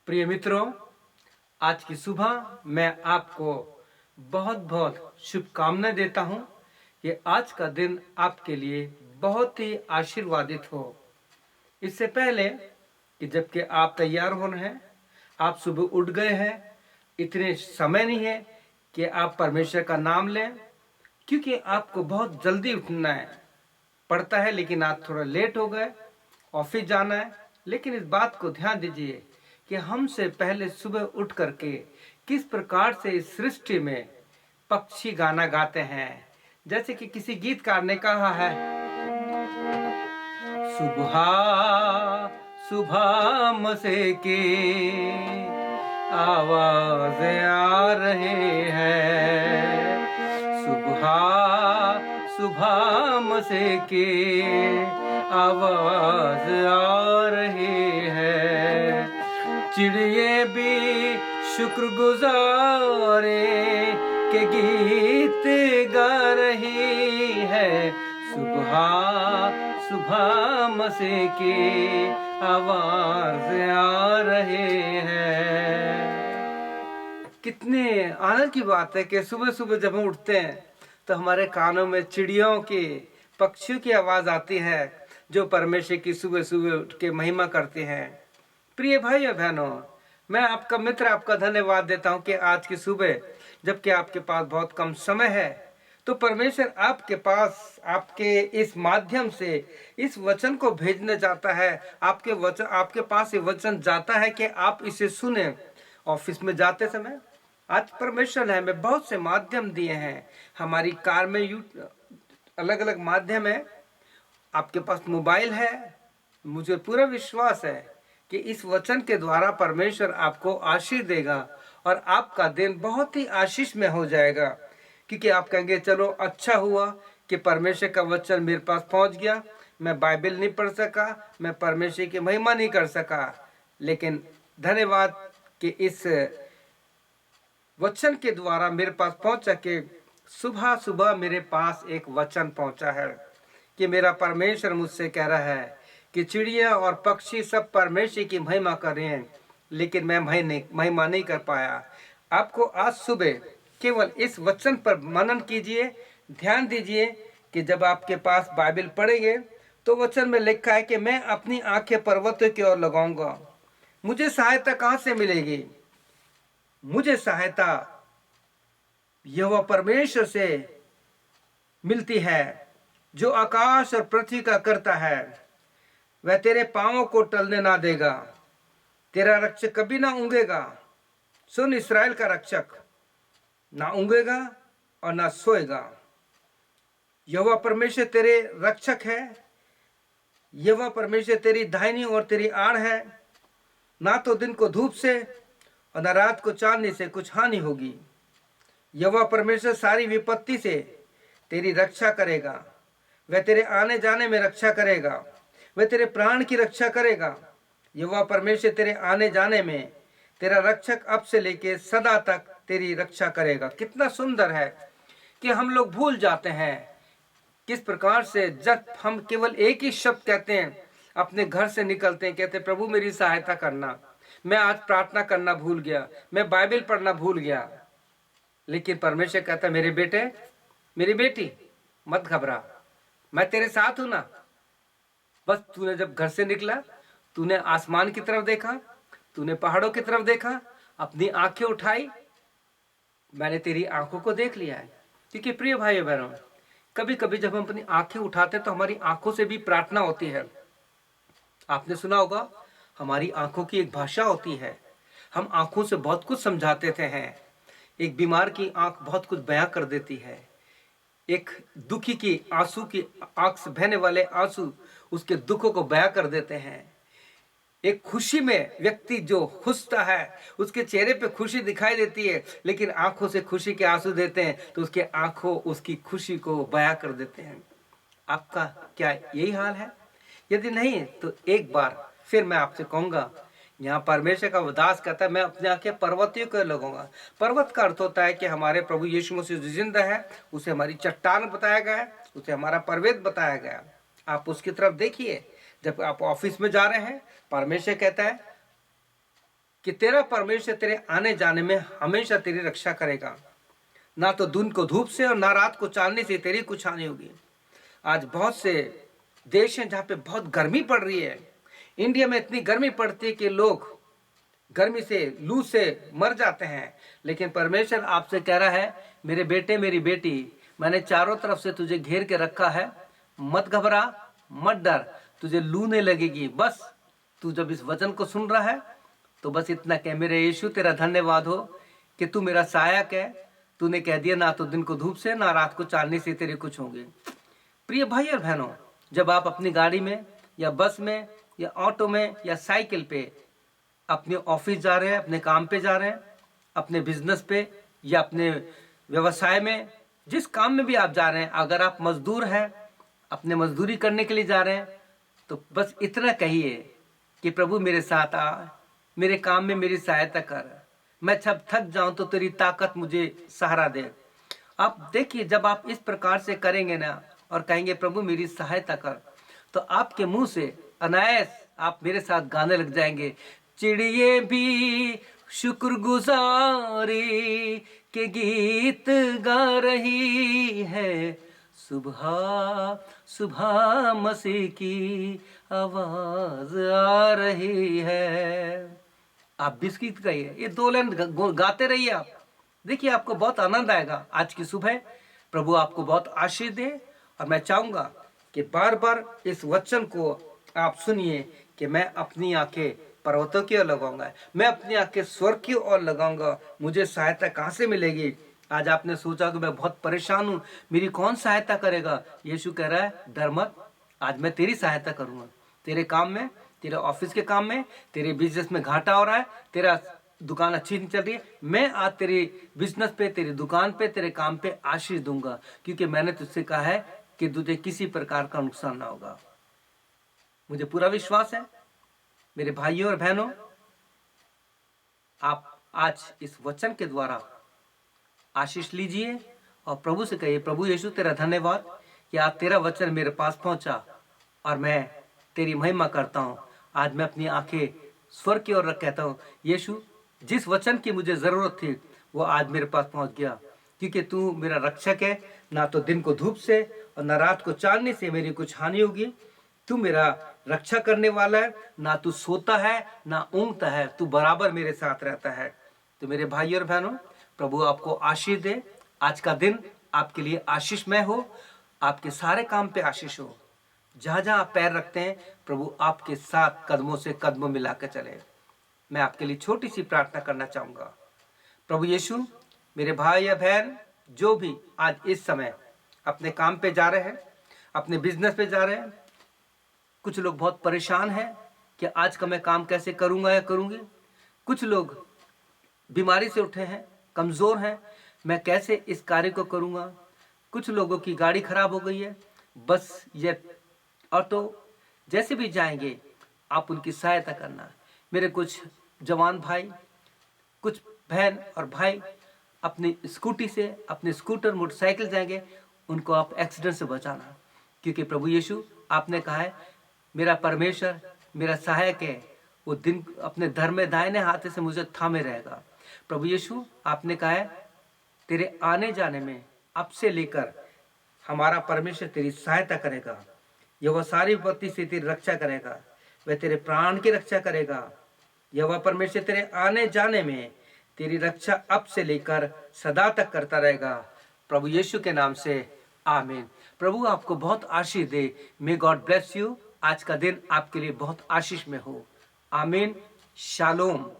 प्रिय मित्रों, आज की सुबह मैं आपको बहुत बहुत शुभकामनाएं देता हूं कि आज का दिन आपके लिए बहुत ही आशीर्वादित हो। इससे पहले कि जबकि आप तैयार हो रहे हैं, आप सुबह उठ गए हैं, इतने समय नहीं है कि आप परमेश्वर का नाम लें, क्योंकि आपको बहुत जल्दी उठना है पड़ता है। लेकिन आज थोड़ा लेट हो गए, ऑफिस जाना है। लेकिन इस बात को ध्यान दीजिए कि हमसे पहले सुबह उठ करके किस प्रकार से इस सृष्टि में पक्षी गाना गाते हैं। जैसे कि किसी गीतकार ने कहा है, सुबह सुबह मसे के आवाज आ रहे हैं। सुबह सुबह मसे के आवाज आ रहे हैं। चिड़िए भी शुक्रगुजारे के गीत गा रही है। सुबह सुबह मसे के आवाज आ रहे हैं। कितने आनंद की बात है कि सुबह सुबह जब हम उठते हैं तो हमारे कानों में चिड़ियों की, पक्षियों की आवाज आती है, जो परमेश्वर की सुबह सुबह उठ के महिमा करते हैं। प्रिय भाइयों बहनों, मैं आपका मित्र आपका धन्यवाद देता हूं कि आज की सुबह जबकि आपके पास बहुत कम समय है, तो परमेश्वर आपके पास आपके इस माध्यम से इस वचन को भेजने जाता है। आपके पास ये वचन जाता है कि आप इसे सुने। ऑफिस में जाते समय आज परमेश्वर ने हमें बहुत से माध्यम दिए हैं। हमारी कार में अलग अलग माध्यम है। आपके पास मोबाइल है। मुझे पूरा विश्वास है कि इस वचन के द्वारा परमेश्वर आपको आशीष देगा और आपका दिन बहुत ही आशीष में हो जाएगा, क्योंकि आप कहेंगे चलो अच्छा हुआ कि परमेश्वर का वचन मेरे पास पहुंच गया। मैं बाइबल नहीं पढ़ सका, मैं परमेश्वर की महिमा नहीं कर सका, लेकिन धन्यवाद कि इस वचन के द्वारा मेरे पास पहुंचा कि सुबह सुबह मेरे पास एक वचन पहुंचा है कि मेरा परमेश्वर मुझसे कह रहा है कि चिड़िया और पक्षी सब परमेश्वर की महिमा कर रहे हैं, लेकिन मैं महिमा नहीं कर पाया। आपको आज सुबह केवल इस वचन पर मनन कीजिए, ध्यान दीजिए कि जब आपके पास बाइबल पढ़ेंगे तो वचन में लिखा है कि मैं अपनी आंखें पर्वतों की ओर लगाऊंगा। मुझे सहायता कहां से मिलेगी? मुझे सहायता यहोवा परमेश्वर से मिलती है, जो आकाश और पृथ्वी का करता है। वह तेरे पांवों को टलने ना देगा, तेरा रक्षक कभी ना ऊँघेगा। सुन, इस्राएल का रक्षक ना ऊँघेगा और ना सोएगा। यहोवा परमेश्वर तेरे रक्षक है। यहोवा परमेश्वर तेरी दाहिनी और तेरी आड़ है। ना तो दिन को धूप से और न रात को चांदनी से कुछ हानि होगी। यहोवा परमेश्वर सारी विपत्ति से तेरी रक्षा करेगा। वह तेरे आने जाने में रक्षा करेगा। वह तेरे प्राण की रक्षा करेगा। यहोवा परमेश्वर तेरे आने जाने में तेरा रक्षक अब से लेके सदा तक तेरी रक्षा करेगा। कितना सुंदर है कि हम लोग भूल जाते हैं किस प्रकार से जब हम केवल एक ही शब्द कहते हैं, अपने घर से निकलते हैं, कहते प्रभु मेरी सहायता करना, मैं आज प्रार्थना करना भूल गया, मैं बाइबल पढ़ना भूल गया। लेकिन परमेश्वर कहता मेरे बेटे, मेरी बेटी, मत घबरा, मैं तेरे साथ हूं ना। बस तूने जब घर से निकला, तूने आसमान की तरफ देखा, तूने पहाड़ों की तरफ देखा, अपनी आंखें उठाई, मैंने तेरी आंखों को देख लिया है। क्योंकि प्रिय भाई बहनों, कभी कभी जब हम अपनी आंखें उठाते तो हमारी आंखों से भी प्रार्थना होती है। आपने सुना होगा, हमारी आंखों की एक भाषा होती है। हम आंखों से बहुत कुछ समझाते थे हैं। एक बीमार की आंख बहुत कुछ बयां कर देती है। एक दुखी की आंसू की आंख से बहने वाले आंसू उसके दुखों को बयां कर देते हैं। एक खुशी में व्यक्ति जो खुशता है, उसके चेहरे पे खुशी दिखाई देती है, लेकिन आंखों से खुशी के आंसू देते हैं तो उसके आंखों उसकी खुशी को बयां कर देते हैं। आपका क्या यही हाल है? यदि नहीं तो एक बार फिर मैं आपसे कहूंगा, यहाँ परमेश्वर का दास कहता है मैं अपने आंखें पर्वतियों को लगाऊंगा। पर्वत का अर्थ होता है कि हमारे प्रभु यीशु मसीह जो जिंदा है, उसे हमारी चट्टान बताया गया है, उसे हमारा पर्वत बताया गया। आप उसकी तरफ देखिए। जब आप ऑफिस में जा रहे हैं, परमेश्वर कहता है कि तेरा परमेश्वर तेरे आने जाने में हमेशा तेरी रक्षा करेगा। ना तो दिन को धूप से और ना रात को चांदनी से तेरी कुछ हानि होगी। आज बहुत से देश हैं जहाँ पे बहुत गर्मी पड़ रही है। इंडिया में इतनी गर्मी पड़ती है कि लोग गर्मी से, लू से मर जाते हैं। लेकिन परमेश्वर आपसे कह रहा है, मेरे बेटे मेरी बेटी, मैंने चारों तरफ से तुझे घेर के रखा है। मत घबरा, मत डर, तुझे लू नहीं लगेगी। बस तू जब इस वचन को सुन रहा है तो बस इतना कह, मेरे यीशु तेरा धन्यवाद हो कि तू मेरा सहायक है। तूने कह दिया ना तो दिन को धूप से ना रात को चांदनी से तेरे कुछ होंगे। प्रिय भाई और बहनों, जब आप अपनी गाड़ी में या बस में या ऑटो में या साइकिल पे अपने ऑफिस जा रहे हैं, अपने काम पे जा रहे हैं, अपने बिजनेस पे या अपने व्यवसाय में, जिस काम में भी आप जा रहे हैं, अगर आप मजदूर हैं, अपने मजदूरी करने के लिए जा रहे हैं, तो बस इतना कहिए कि प्रभु मेरे साथ आ, मेरे काम में मेरी सहायता कर। मैं जब थक जाऊं तो तेरी ताकत मुझे सहारा दे। आप देखिए, जब आप इस प्रकार से करेंगे ना और कहेंगे प्रभु मेरी सहायता कर, तो आपके मुंह से अनायास आप मेरे साथ गाने लग जाएंगे। चिड़िए भी शुक्रगुजारी के गीत गा रही है, सुबह सुबह मसीह की आवाज आ रही है। आप बिस्किट गाइए, ये 2 लाइन गाते रहिए आप। देखिए आपको बहुत आनंद आएगा। आज की सुबह प्रभु आपको बहुत आशीष दे। और मैं चाहूंगा कि बार बार इस वचन को आप सुनिए कि मैं अपनी आंखें पर्वतों की ओर लगाऊंगा, मैं अपनी आंखें स्वर्ग की ओर लगाऊंगा। मुझे सहायता कहाँ से मिलेगी? आज आपने सोचा कि मैं बहुत परेशान हूँ, मेरी कौन सहायता करेगा? यीशु कह रहा है, डर मत, आज मैं तेरी सहायता करूंगा। तेरे काम में, तेरे ऑफिस के काम में, तेरे बिजनेस में घाटा हो रहा है, तेरा दुकान अच्छी नहीं चल रही है, मैं आज तेरे बिजनेस पे, तेरी दुकान पे, तेरे काम पे आशीष दूंगा, क्योंकि मैंने तुझसे कहा है कि तुझे किसी प्रकार का नुकसान ना होगा। मुझे पूरा विश्वास है मेरे भाइयों और बहनों, आप आज इस वचन के द्वारा आशीष लीजिए और प्रभु से कहिए, प्रभु यीशु तेरा धन्यवाद कि आज तेरा वचन मेरे पास पहुंचा और मैं तेरी महिमा करता हूं। आज मैं अपनी आंखें स्वर्ग की ओर रख कहता हूं, यीशु जिस वचन की मुझे जरूरत थी वो आज मेरे पास पहुंच गया, क्योंकि तू मेरा रक्षक है। ना तो दिन को धूप से और ना रात को चांदनी से मेरी कुछ हानि होगी। तू मेरा रक्षा करने वाला है, ना तू सोता है ना ऊँघता है, तू बराबर मेरे साथ रहता है। तो मेरे भाई और बहनों, प्रभु आपको आशीष दे। आज का दिन आपके लिए आशीषमय हो, आपके सारे काम पे आशीष हो। जहां जहां आप पैर रखते हैं, प्रभु आपके साथ कदमों से कदमों मिला के चले। मैं आपके लिए छोटी सी प्रार्थना करना चाहूंगा। प्रभु यीशु, मेरे भाई या बहन जो भी आज इस समय अपने काम पे जा रहे हैं, अपने बिजनेस पे जा रहे हैं, कुछ लोग बहुत परेशान हैं कि आज का मैं काम कैसे करूंगा या करूंगी। कुछ लोग बीमारी से उठे हैं, कमजोर हैं, मैं कैसे इस कार्य को करूंगा। कुछ लोगों की गाड़ी खराब हो गई है, बस या ऑटो जैसे भी जाएंगे, आप उनकी सहायता करना। मेरे कुछ जवान भाई, कुछ बहन और भाई अपनी स्कूटी से, अपने स्कूटर मोटरसाइकिल जाएंगे, उनको आप एक्सीडेंट से बचाना, क्योंकि प्रभु यीशु आपने कहा है, मेरा परमेश्वर मेरा सहायक है, वो दिन अपने धर्म में दाहिने हाथ से मुझे थामे रहेगा। प्रभु यीशु आपने कहा है, तेरे आने जाने में अब से लेकर हमारा परमेश्वर तेरी सहायता करेगा। यह वह सारी विपत्ति से तेरी रक्षा करेगा, वह तेरे प्राण की रक्षा करेगा। यह वह परमेश्वर तेरे आने जाने में तेरी रक्षा अब से लेकर सदा तक करता रहेगा। प्रभु यीशु के नाम से आमीन। प्रभु आपको बहुत आशीष दे। May God bless you. आज का दिन आपके लिए बहुत आशीष में हो। आमीन। शालोम।